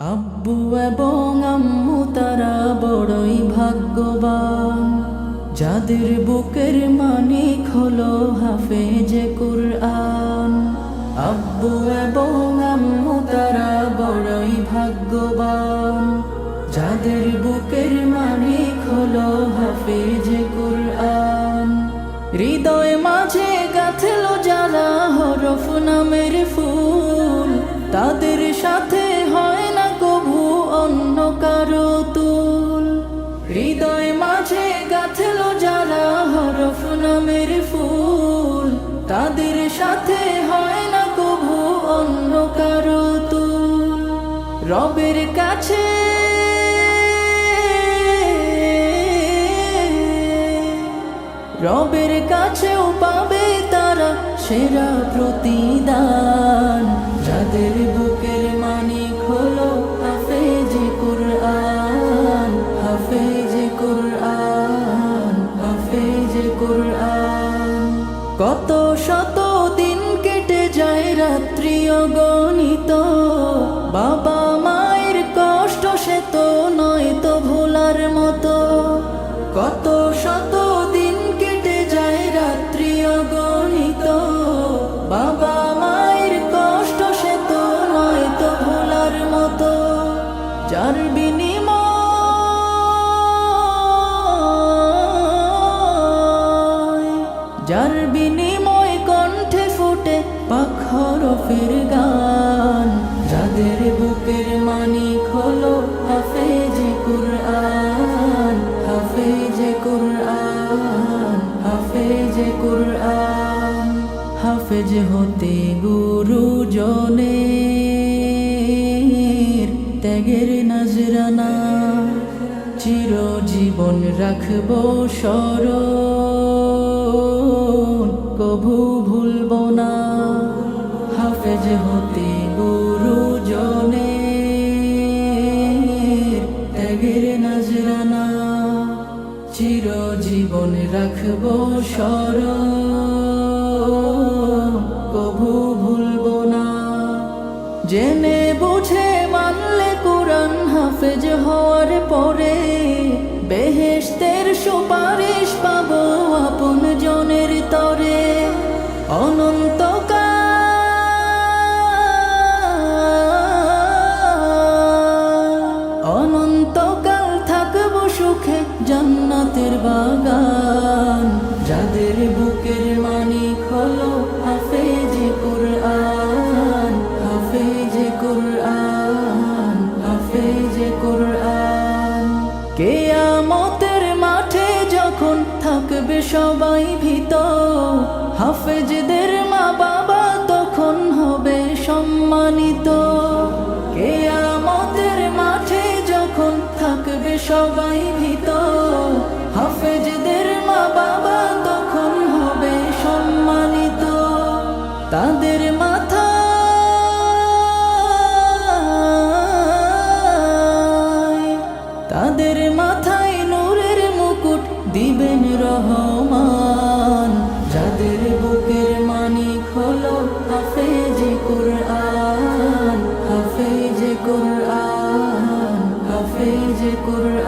আব্বু এবং আম্মু তারা বড়ই ভাগ্যবান, যাদের বুকের মানিক হলো হাফেজে কুরআন। আব্বু এবং আম্মু তারা বড়ই ভাগ্যবান, যাদের বুকের মানিক হলো হাফেজে কুরআন। হৃদয় মাঝে গাঁথলো যারা হরফ নামের ফুল, তাদের সাথে হয় না কভু অন্য কারো তুল। হৃদয় মাঝে গাঁথলো যারা হরফ নামের ফুল, তাদের সাথে হয় না কভু অন্য কারো তুল। রবের কাছে রবের কাছেও পাবে তারা সেরা প্রতিদান, যাদের বুকের মানিক হলো হাফেজে কুরআন। হাফেজে কুরআন, হাফেজে কুরআন। কত শত দিন কেটে যায় রাত্রি অগণিত, বাবা মায়ের কষ্ট সে তো নয় তো ভোলার মতো। কত শত দিন কেটে যায় রাত্রি অগণিত, বাবা মায়ের কষ্ট সে তো নয় তো ভোলার মতো। যার বিনিময় কণ্ঠে ফুটে পাক হরফের গান, যাদের বুকের মানিক হলো হাফেজে কুরআন। হাফেজে কুরআন, হাফেজে কুরআন। হাফেজ হতে গুরুজনের ত্যাগের নজরানা, চিরজীবন রাখবো স্মরণ, কভু ভুলব না। হাফেজ হতে গুরুজনের ত্যাগের নজরানা, চিরজীবন রাখবো স্মরণ, কভু ভুলব না। জেনে বুঝে মানলে কুরআন হাফেজ হওয়ার পরে, বেহেশতের সুপারিশ পাবো আপন জনের তরে। অনন্তকাল থাকবো সুখে জান্নাতের বাগান, যাদের বুকের মানিক হলো হাফেজে কুরআন। হাফেজে কুরআন, হাফেজে কুরআন। কিয়ামতের মাঠে যখন থাকবে সবাই ভীত, হাফেজদের মা বাবা তখন হবে সম্মানিত। কিয়ামতের মাঠে যখন থাকবে সবাই ভীত, হাফেজদের মা বাবা তখন হবে সম্মানিত। তাদের মাথায় নূরের মুকুট দিবেন রহমান, যাদের বুকের মানিক হলো হাফেজে কুরআন। হাফেজে কুরআন, হাফেজে কুরআন।